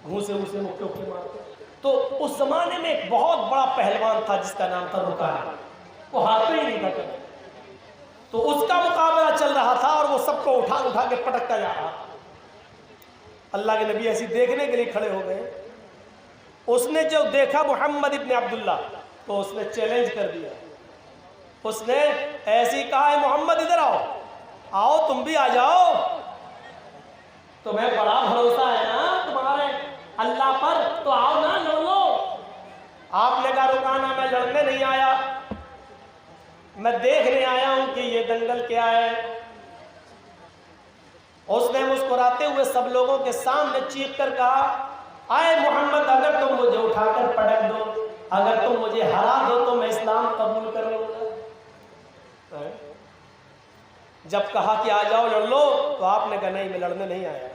घूसे उसे मुक्के उक्के मारते। तो उस जमाने में एक बहुत बड़ा पहलवान था जिसका नाम था रुकाना, वो हारता ही नहीं था कभी। तो उसका मुकाबला चल रहा था और वो सबको उठा उठा के पटकता जा रहा था। अल्लाह के नबी ऐसी देखने के लिए खड़े हो गए। उसने जब देखा मोहम्मद इब्न अब्दुल्ला तो उसने चैलेंज कर दिया। उसने ऐसे ही कहा है, मोहम्मद इधर आओ, आओ तुम भी आ जाओ, तुम्हें बड़ा भरोसा है ना तुम्हारे अल्लाह पर, तो आओ ना लड़ लो। आपने कहा रुकाना मैं लड़ने नहीं आया, मैं देखने आया हूं कि ये दंगल क्या है। उसने मुस्कुराते हुए सब लोगों के सामने चीख कर कहा, आए मोहम्मद, अगर तुम मुझे उठाकर पटक दो, अगर तुम मुझे हरा दो तो मैं इस्लाम कबूल कर लूंगा। जब कहा कि आ जाओ लड़ लो तो आपने कहा नहीं मैं लड़ने नहीं आया।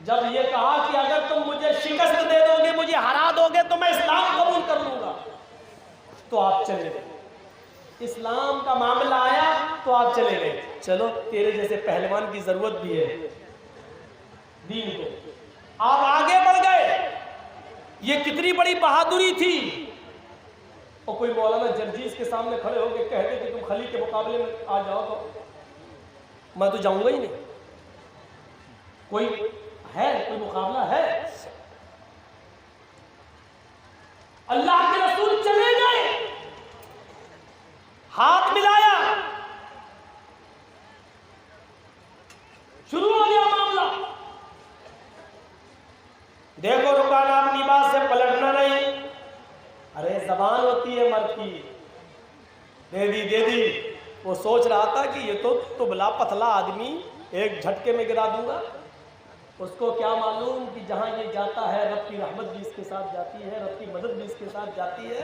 जब ये कहा कि अगर तुम मुझे शिकस्त दे दोगे, मुझे हरा दोगे तो मैं इस्लाम कबूल कर लूंगा, तो आप चले गए। इस्लाम का मामला आया तो आप चले गए। चलो तेरे जैसे पहलवान की जरूरत भी है दीन को। आप आगे बढ़ गए। ये कितनी बड़ी बहादुरी थी। और कोई मौलाना जर्जीस के सामने खड़े होकर कहते कि तुम खली के मुकाबले में आ जाओ तो मैं तो जाऊंगा ही नहीं। कोई है, कोई मुकाबला है? अल्लाह के रसूल चले गए, हाथ मिलाया, शुरू हो गया मामला। देखो रुकाना अपनी बात से पलटना नहीं। अरे जबान होती है मर्द की, दे दी। वो सोच रहा था कि ये तो दुबला पतला आदमी एक झटके में गिरा दूंगा। उसको क्या मालूम कि जहां ये जाता है रब की रहमत भी इसके साथ जाती है, रब की मदद भी इसके साथ जाती है।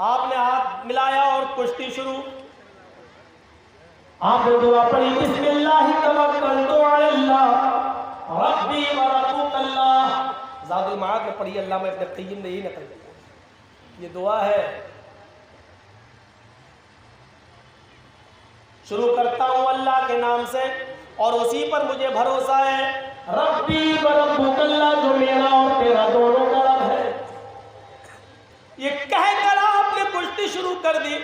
आपने हाथ मिलाया और कुश्ती शुरू। आपने दुआ पढ़ी, बिस्मिल्लाह तवक्कलतु अलल्लाह रब्बी व रब्बुकल्लाह। ज़ादुल मआद में पढ़ी, अल्लामा इब्न क़य्यिम ने यही नकल किया। ये दुआ है। शुरू करता हूं अल्लाह के नाम से और उसी पर मुझे भरोसा है। रब्बी व रब्बुकल्लाह, जो मेरा और तेरा दोनों का रब है। ये कहकर आपने कुश्ती शुरू कर दी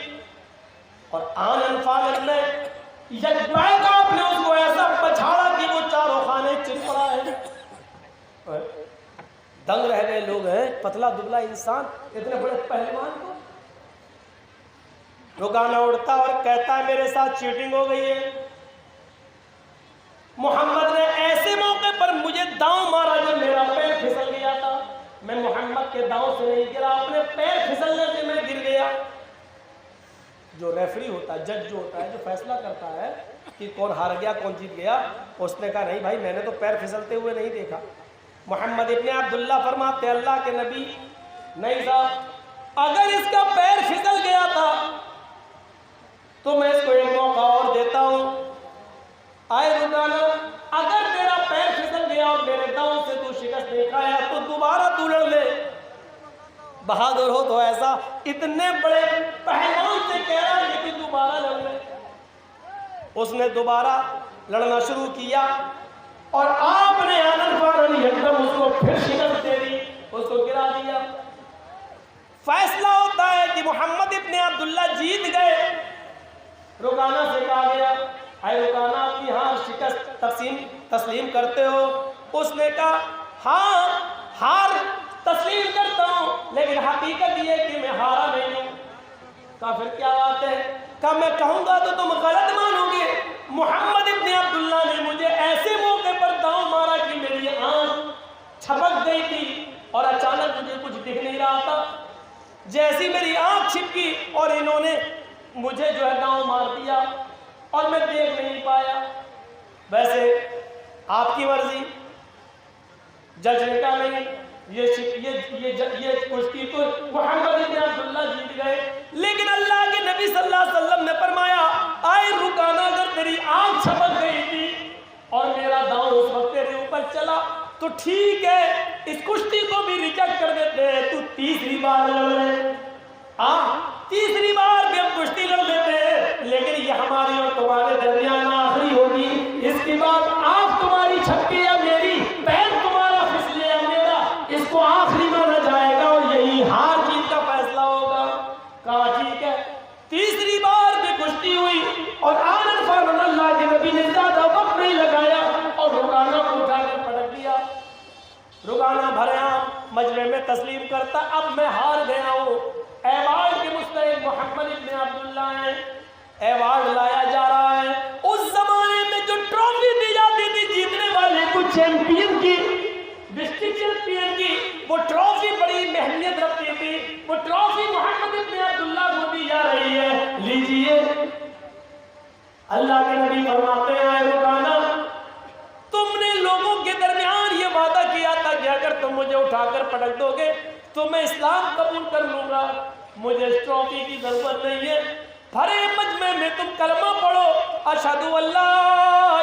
और आनन फानन में यज्ञ आपने उसको ऐसा पछाड़ा कि वो चारों खाने चिर पड़ा है। दंग रह गए लोग। हैं पतला दुबला इंसान, इतने बड़े पहलवान को। रुकाना उड़ता और कहता है मेरे साथ चीटिंग हो गई है। मोहम्मद ने ऐसे मौके पर मुझे दांव मारा जब मेरा पैर फिसल गया था। मैं मोहम्मद के दांव से नहीं गिरा, अपने पैर फिसलने से मैं गिर गया। जो रेफरी होता है, जज जो होता है, जो फैसला करता है कि कौन हार गया कौन जीत गया, उसने कहा नहीं भाई मैंने तो पैर फिसलते हुए नहीं देखा। मोहम्मद इब्न अब्दुल्ला फरमाते अल्लाह के नबी, नहीं साहब, अगर इसका पैर फिसल गया था तो मैं इसको एक मौका और देता हूं। आए रुकाना, अगर तेरा पैर फिसल गया और मेरे दांव से तू शिकस्त नहीं खाया तो दोबारा तू लड़ ले। बहादुर हो तो ऐसा इतने बड़े पहलवान से कह रहा है कि दोबारा लड़ ले। उसने दोबारा लड़ना शुरू किया और आपने आनन फानन एकदम उसको फिर शिकस्त दे दी, उसको गिरा दिया। फैसला होता है कि मोहम्मद इब्न अब्दुल्ला जीत गए। रुकाना से कहा गया, अरे रुकाना अपनी हार शिकस्त तस्लीम करते हो? उसने कहा हाँ हार तस्लीम करता हूं, लेकिन हकीकत ये कि मैं हारा नहीं हूं। कहा फिर क्या बात है? कहा मैं कहूंगा तो तुम गलत मानोगे। मोहम्मद इब्न अब्दुल्ला ने मुझे ऐसे मौके पर दांव मारा कि मेरी आंख छपक गई थी और अचानक मुझे कुछ दिख नहीं रहा था। जैसी मेरी आंख छिपकी और इन्होंने मुझे जो है दांव मार दिया और मैं देख नहीं पाया। वैसे आपकी मर्जी। जज ने कहा नहीं, ये कुश्ती तो मोहम्मद इब्न अब्दुल्ला जीत गए। लेकिन अल्लाह के नबी सल्लल्लाहु अलैहि वसल्लम ने फरमाया, आए रुकाना, अगर तेरी आंख छपक गई थी और मेरा दांव उस वक्त तेरे ऊपर चला तो ठीक है, इस कुश्ती को भी रिजेक्ट कर देते हैं, तू तीसरी बार लड़ ले। तीसरी बार भी हम कुश्ती लड़ लेते हैं, लेकिन ये हमारी और तुम्हारे दरमियान आखिरी होगी। इसके बाद आंख तुम्हारी छपकी या मेरी पैर को आखिरी माना जाएगा और यही हार जीत का फैसला होगा। कहा ठीक है। तीसरी बार भी कुश्ती हुई और आनंद फौरन अल्लाह के नबी ने ज्यादा वक्त नहीं लगाया और रुकाना को उठाकर पटक दिया। रुकाना भरेआम मजमे में तस्लीम करता, अब मैं हार गया हूँ। एवार्ड के मुस्तहिक मोहम्मद इब्न अब्दुल्ला है, एवार्ड लाया जा रहा है। उस जमाने में जो ट्रॉफी दी जाती थी जीतने वाले को, चैंपियन की, डिस्ट्रिक्ट चैंपियन की, वो ट्रॉफी बड़ी अहमियत रखती थी। वो ट्रॉफी मोहम्मद इब्न अब्दुल्ला को दी जा रही है, लीजिए। अल्लाह के नबी फरमाते हैं, रुकाना तुमने लोगों के दरमियान ये वादा किया था कि अगर तुम मुझे उठाकर पटक दोगे तो मैं इस्लाम कबूल कर लूंगा, मुझे इस ट्रॉफी की जरूरत नहीं है। भरे मजमे में तुम कलमा पढ़ो, अशहदु अल्ला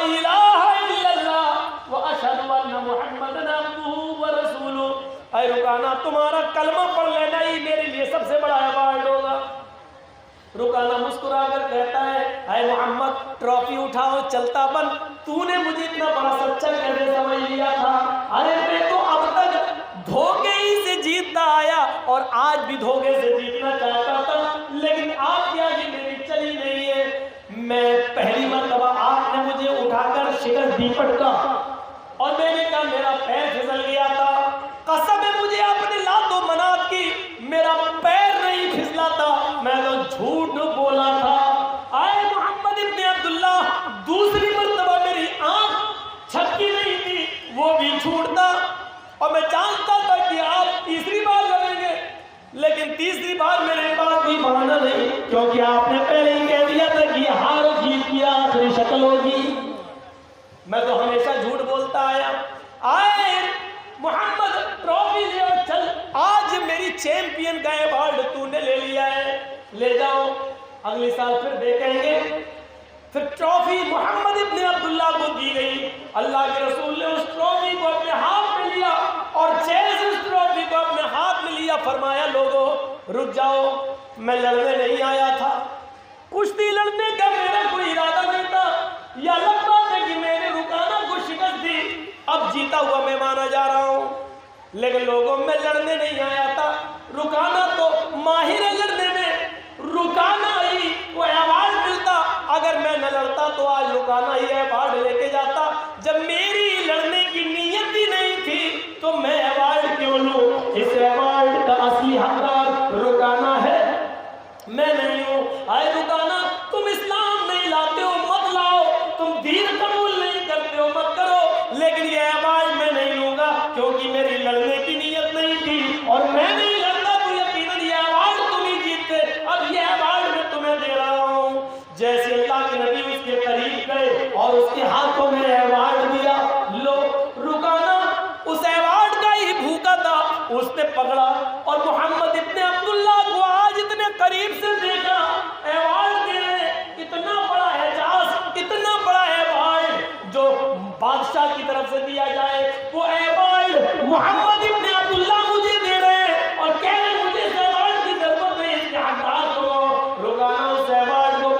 इलाहा इल्लल्लाह व अशहदु अन्ना मुहम्मदन अब्दुहु व रसूलुहु। ऐ रुकाना, तुम्हारा कलमा पढ़ लेना ही मेरे लिए सबसे बड़ा अवार्ड होगा। रुकाना मुस्कुरा कर कहता है, ऐ मोहम्मद ट्रॉफी उठाओ, चलता बन। तूने मुझे इतना बड़ा सच्चा कैसे समझ लिया था? अरे मैं तो अब तक धोखे ही से जीतता आया और आज भी धोखे से जीतना चाहता था, लेकिन आपके आगे मेरी चली नहीं है। मैं पहली मर्तबा आपने मुझे उठाकर शिकस्त दी पटका और मैंने कहा मेरा पैर फिसल गया था। कसम है मुझे अपने लातों मनात की, मेरा पैर नहीं फिसला था, मैं तो झूठ बोला था। आए मोहम्मद इब्न अब्दुल्ला, दूसरी मर्तबा मेरी आंख छपकी नहीं थी, वो भी झूठ था और मैं जानता था कि आप तीसरी बार लड़ेंगे, लेकिन तीसरी बार मेरे पास भी बहाना नहीं, क्योंकि आपने पहले ही कह दिया था कि हार और जीत की आखिरी शक्ल होगी। मैं तो हमेशा झूठ बोलता आया। आए मोहम्मद ट्रॉफी ले और चल, आज मेरी चैंपियन का अवार्ड तूने ले लिया है, ले जाओ, अगले साल फिर देखेंगे। फिर ट्रॉफी मोहम्मद इब्न अब्दुल्ला को दी गई। अल्लाह के रसूल ने उस ट्रॉफी को अपने हाथ में लिया और जैसे उस ट्रॉफी को अपने हाथ में लिया फरमाया, लोगों रुक जाओ, मैं लड़ने नहीं आया था, कुश्ती लड़ने का मेरा कोई इरादा नहीं था। या लगता था कि मैंने रुकाना को शिकस्त दी, अब जीता हुआ मैं माना जा रहा हूँ, लेकिन लोगों में लड़ने नहीं आया था। रुकाना तो माहिर है लड़ने में, रुकाना ही वो अवार्ड मिलता। अगर मैं न लड़ता तो आज रुकाना ही अवार्ड लेके जाता। जब मेरी लड़ने की नीयत ही नहीं थी तो मैं अवार्ड क्यों लूं? इस अवार्ड का असली हकदार रुकाना है, मैं नहीं हूं। आए रुकाना, तुम इस्लाम नहीं लाते हो मत लाओ, तुम दीन कबूल नहीं करते हो मत करो, लेकिन ये अवार्ड मैं नहीं लूंगा क्योंकि मेरी लड़ने की नीयत नहीं थी और मैं नहीं लड़ता तो यकीनन ये अवार्ड तुम ही जीतते। अब ये अवार्ड मैं तुम्हें दे रहा हूं। जैसे अल्लाह के नबी उसके करीब गए और उसके हाथों में अवार्ड दिया, लो रुकाना उस अवार्ड का ही भूखा था, उसने पकड़ा और मोहम्मद इब्न अब्दुल्ला को आज इतने करीब से देखा, अवार्ड दे रहे, इतना बड़ा एजाज, इतना बड़ा अवार्ड जो बादशाह की तरफ से दिया जाए, वो अवार्ड मोहम्मद इब्न अब्दुल्ला मुझे दे रहे हैं और कह रहे मुझे इस अवार्ड की जरूरत है, इसके हकदार को। रुकाना उस अवार्ड को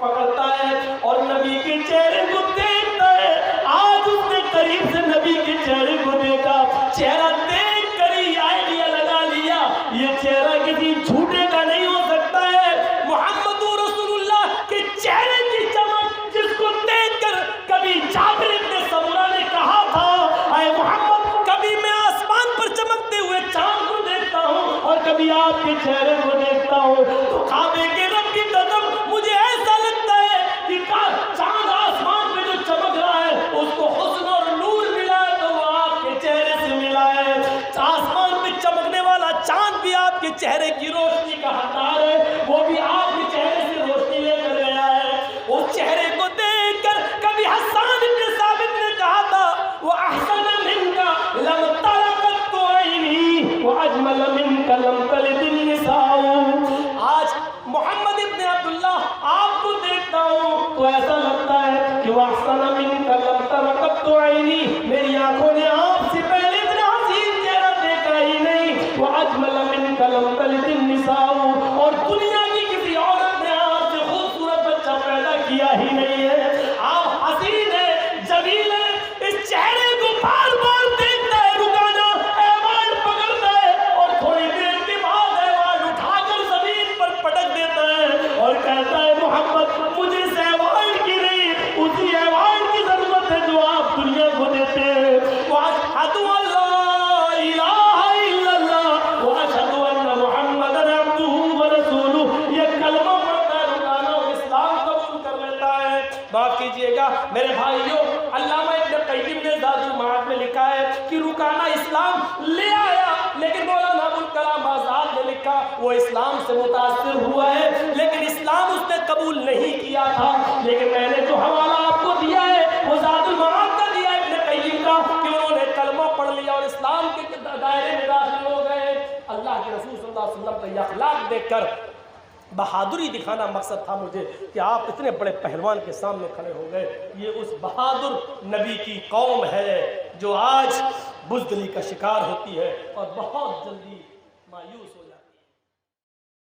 पकड़ता है और नबी के चेहरे को देखता है। आज उसने करीब से नबी के चेहरे को देखा, चेहरा देख कर ही आइडिया लगा लिया ये चेहरा किसी झूठे का नहीं हो सकता है। मोहम्मद रसूलुल्लाह के चेहरे की चमक जिसको देखकर कभी जाबिर इब्न समुरा ने कहा था, आए मोहम्मद कभी मैं आसमान पर चमकते हुए चांद को देखता हूँ और कभी आपके चेहरे को देखता हूँ, तो काबे के रब की कसम मुझे ऐसा लगता है कि चांद आसमान पे जो चमक रहा है उसको हुस्न और नूर मिला है तो वो आपके चेहरे से मिला है। आसमान पे चमकने वाला चांद भी आपके चेहरे की रोशनी का हकदार है, वो भी आपके चेहरे से रोशनी लेकर गया है। उस चेहरे को देखकर कभी हसन इब्न साबित ने कहा था, वो अहसन मिनका लम तरकत ऐनी व अजमल मिनका लम तलिद निसाउ। आज मोहम्मद इब्न अब्दुल्ला आपको देखता हूँ तो ऐसा लगता है कि अहसन मिनका लम तरकत ऐनी, मेरी आंखों ने आपसे पहले इतना हसीन चेहरा देखा ही नहीं। वो अजमल मिनका लम तलिद निसाउ, میرے بھائیوں علامہ ابن قیم نے زاد المعاد میں لکھا ہے کہ رکانہ اسلام لے آیا، لیکن مولانا ابوالکلام آزاد نے لکھا وہ اسلام سے متاثر ہوا ہے لیکن اسلام اس نے قبول نہیں کیا تھا۔ لیکن میں نے جو حوالہ آپ کو دیا ہے وہ زاد المعاد کا دیا ابن قیم کا کہ انہوں نے کلمہ پڑھ لیا اور اسلام کے دائرے میں داخل ہو گئے۔ اللہ کے رسول صلی اللہ علیہ وسلم کا یہ اخلاق دیکھ کر بہادری دکھانا مقصد تھا مجھے کہ آپ اتنے بڑے پہلوان کے سامنے کھڑے ہو گئے۔ یہ اس بہادر نبی کی قوم ہے جو آج بزدلی کا شکار ہوتی ہے اور بہت جلدی مایوس ہو